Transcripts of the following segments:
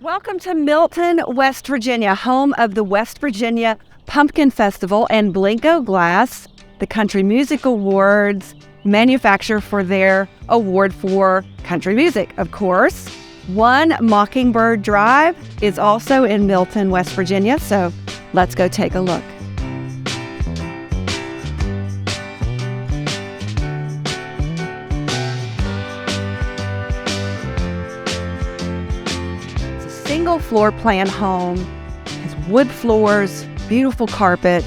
Welcome to Milton, West Virginia, home of the West Virginia Pumpkin Festival and Blinko Glass, the Country Music Awards, manufacturer for their award for country music, of course. One Mockingbird Drive is also in Milton, West Virginia, so let's go take a look. Single floor plan home, has wood floors, beautiful carpet,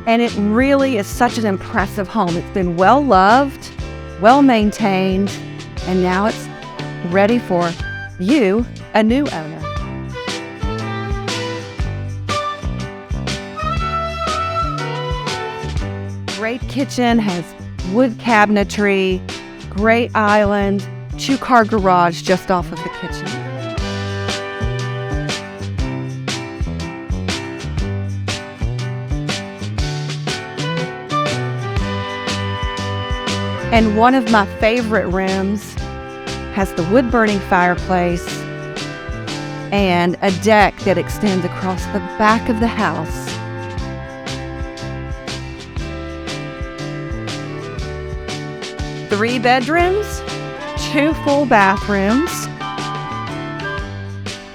and it really is such an impressive home. It's been well loved, well maintained, and now it's ready for you, a new owner. Great kitchen, has wood cabinetry, great island, two-car garage just off of the kitchen. And one of my favorite rooms has the wood-burning fireplace and a deck that extends across the back of the house. Three bedrooms, two full bathrooms,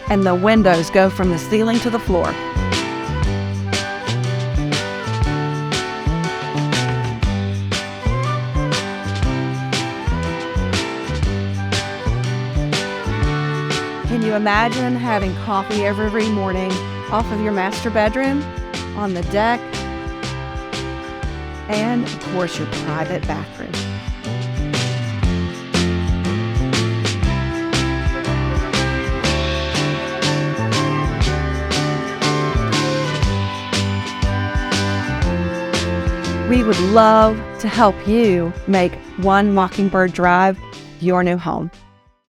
and the windows go from the ceiling to the floor. Can you imagine having coffee every morning off of your master bedroom, on the deck, and of course your private bathroom? We would love to help you make One Mockingbird Drive your new home.